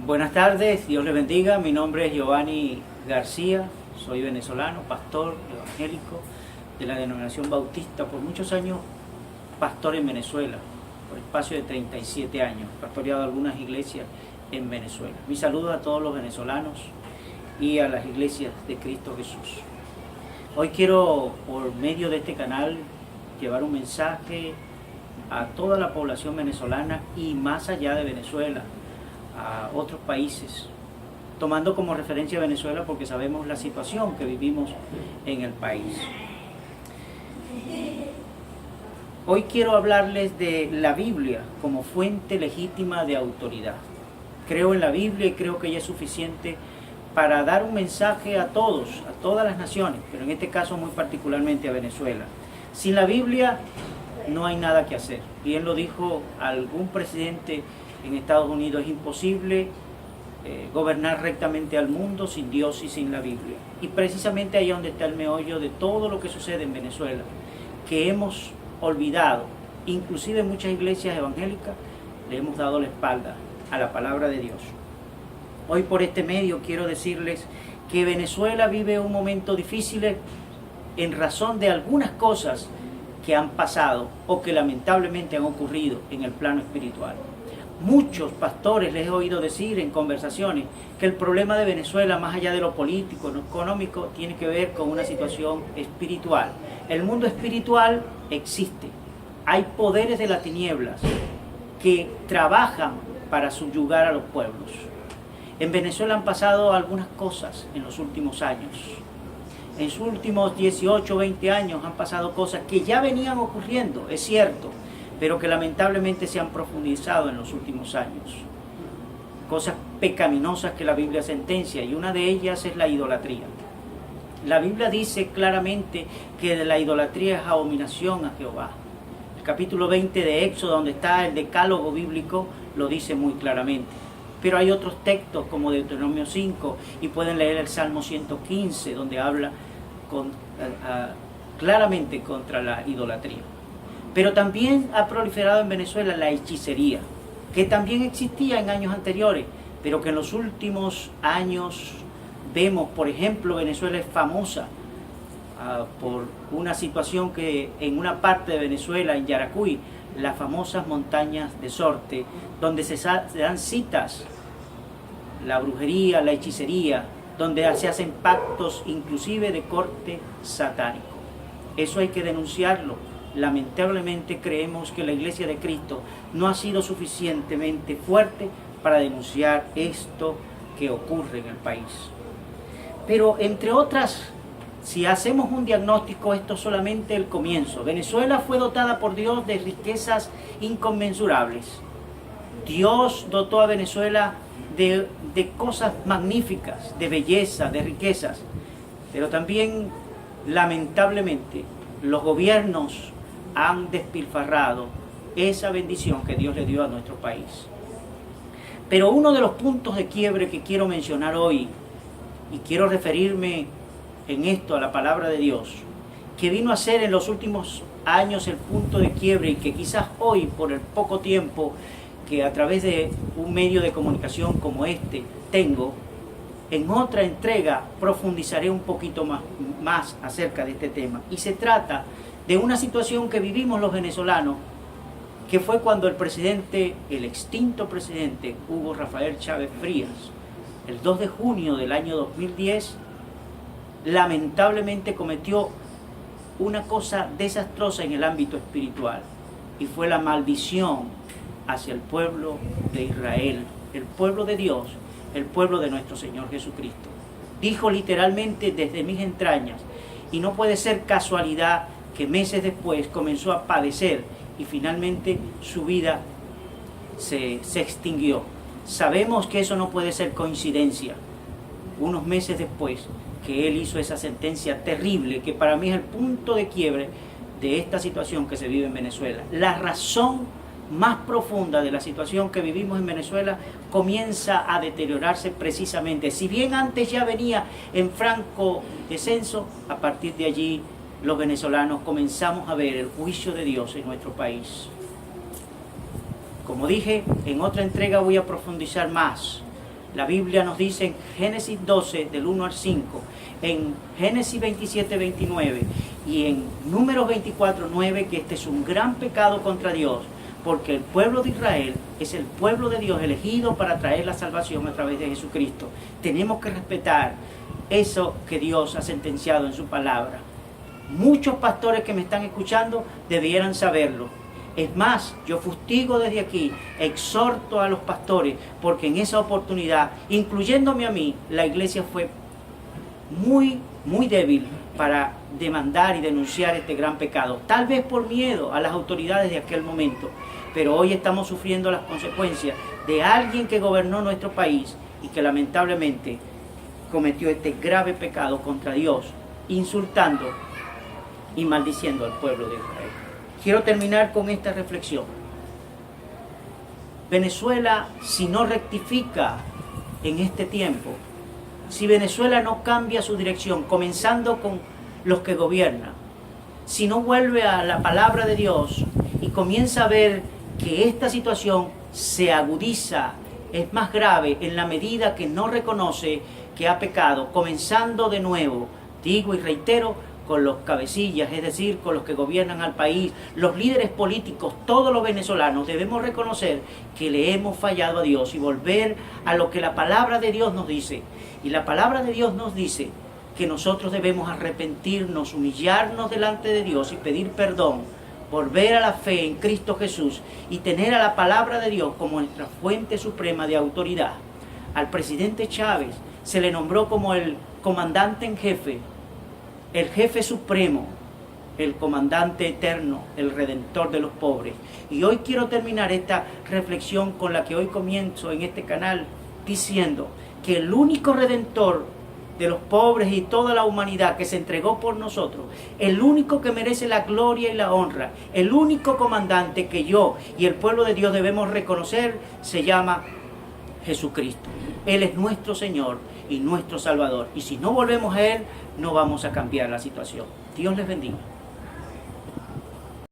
Buenas tardes, Dios les bendiga. Mi nombre es Giovanni García, soy venezolano, pastor evangélico de la denominación bautista, por muchos años pastor en Venezuela, por espacio de 37 años, pastoreado algunas iglesias en Venezuela. Mi saludo a todos los venezolanos y a las iglesias de Cristo Jesús. Hoy quiero, por medio de este canal, llevar un mensaje a toda la población venezolana y más allá de Venezuela, a otros países, tomando como referencia a Venezuela porque sabemos la situación que vivimos en el país. Hoy quiero hablarles de la Biblia como fuente legítima de autoridad. Creo en la Biblia y creo que ella es suficiente para dar un mensaje a todos, a todas las naciones, pero en este caso muy particularmente a Venezuela. Sin la Biblia no hay nada que hacer. Bien lo dijo algún presidente en Estados Unidos, es imposible gobernar rectamente al mundo sin Dios y sin la Biblia. Y precisamente ahí es donde está el meollo de todo lo que sucede en Venezuela, que hemos olvidado, inclusive en muchas iglesias evangélicas, le hemos dado la espalda a la palabra de Dios. Hoy por este medio quiero decirles que Venezuela vive un momento difícil en razón de algunas cosas que han pasado o que lamentablemente han ocurrido en el plano espiritual. Muchos pastores les he oído decir en conversaciones que el problema de Venezuela, más allá de lo político, lo económico, tiene que ver con una situación espiritual. El mundo espiritual existe. Hay poderes de las tinieblas que trabajan para subyugar a los pueblos. En Venezuela han pasado algunas cosas en los últimos años. En sus últimos 18 o 20 años han pasado cosas que ya venían ocurriendo, es cierto, pero que lamentablemente se han profundizado en los últimos años. Cosas pecaminosas que la Biblia sentencia, y una de ellas es la idolatría. La Biblia dice claramente que la idolatría es abominación a Jehová. El capítulo 20 de Éxodo, donde está el decálogo bíblico, lo dice muy claramente. Pero hay otros textos como Deuteronomio 5 y pueden leer el Salmo 115, donde habla claramente contra la idolatría. Pero también ha proliferado en Venezuela la hechicería, que también existía en años anteriores, pero que en los últimos años vemos, por ejemplo, Venezuela es famosa por una situación que en una parte de Venezuela, en Yaracuy, las famosas montañas de Sorte, donde se dan citas, la brujería, la hechicería, donde se hacen pactos inclusive de corte satánico. Eso hay que denunciarlo. Lamentablemente creemos que la Iglesia de Cristo no ha sido suficientemente fuerte para denunciar esto que ocurre en el país. Pero entre otras, si hacemos un diagnóstico, esto es solamente el comienzo. Venezuela fue dotada por Dios de riquezas inconmensurables. Dios dotó a Venezuela de cosas magníficas, de belleza, de riquezas. Pero también, lamentablemente, los gobiernos han despilfarrado esa bendición que Dios le dio a nuestro país. Pero uno de los puntos de quiebre que quiero mencionar hoy, y quiero referirme en esto a la palabra de Dios, que vino a ser en los últimos años el punto de quiebre y que quizás hoy, por el poco tiempo que a través de un medio de comunicación como este tengo, en otra entrega profundizaré un poquito más acerca de este tema. Y se trata de una situación que vivimos los venezolanos, que fue cuando el extinto presidente Hugo Rafael Chávez Frías, el 2 de junio del año 2010, lamentablemente cometió una cosa desastrosa en el ámbito espiritual, y fue la maldición hacia el pueblo de Israel, el pueblo de Dios, el pueblo de nuestro Señor Jesucristo. Dijo literalmente: desde mis entrañas, y no puede ser casualidad que meses después comenzó a padecer y finalmente su vida se extinguió. Sabemos que eso no puede ser coincidencia. Unos meses después que él hizo esa sentencia terrible, que para mí es el punto de quiebre de esta situación que se vive en Venezuela. La razón más profunda de la situación que vivimos en Venezuela comienza a deteriorarse precisamente. Si bien antes ya venía en franco descenso, a partir de allí los venezolanos comenzamos a ver el juicio de Dios en nuestro país. como dije, en otra entrega voy a profundizar más. La Biblia nos dice en Génesis 12, del 1 al 5, en Génesis 27, 29 y en Números 24, 9, que este es un gran pecado contra Dios, porque el pueblo de Israel es el pueblo de Dios elegido para traer la salvación a través de Jesucristo. Tenemos que respetar eso que Dios ha sentenciado en su palabra. Muchos pastores que me están escuchando debieran saberlo. Es más, yo fustigo desde aquí, exhorto a los pastores, porque en esa oportunidad, incluyéndome a mí, la iglesia fue muy débil para demandar y denunciar este gran pecado. Tal vez por miedo a las autoridades de aquel momento, pero hoy estamos sufriendo las consecuencias de alguien que gobernó nuestro país y que lamentablemente cometió este grave pecado contra Dios, insultando y maldiciendo al pueblo de Israel. Quiero terminar con esta reflexión. Venezuela, si no rectifica en este tiempo, si Venezuela no cambia su dirección, comenzando con los que gobiernan, si no vuelve a la palabra de Dios y comienza a ver que esta situación se agudiza, es más grave en la medida que no reconoce que ha pecado, comenzando de nuevo, digo y reitero, con los cabecillas, es decir, con los que gobiernan al país, los líderes políticos, todos los venezolanos, debemos reconocer que le hemos fallado a Dios y volver a lo que la palabra de Dios nos dice. Y la palabra de Dios nos dice que nosotros debemos arrepentirnos, humillarnos delante de Dios y pedir perdón, volver a la fe en Cristo Jesús y tener a la palabra de Dios como nuestra fuente suprema de autoridad. Al presidente Chávez se le nombró como el comandante en jefe, el jefe supremo, el comandante eterno, el redentor de los pobres. Y hoy quiero terminar esta reflexión con la que hoy comienzo en este canal, diciendo que el único redentor de los pobres y toda la humanidad que se entregó por nosotros, el único que merece la gloria y la honra, el único comandante que yo y el pueblo de Dios debemos reconocer, se llama Jesucristo. Él es nuestro Señor y nuestro Salvador. Y si no volvemos a Él, no vamos a cambiar la situación. Dios les bendiga.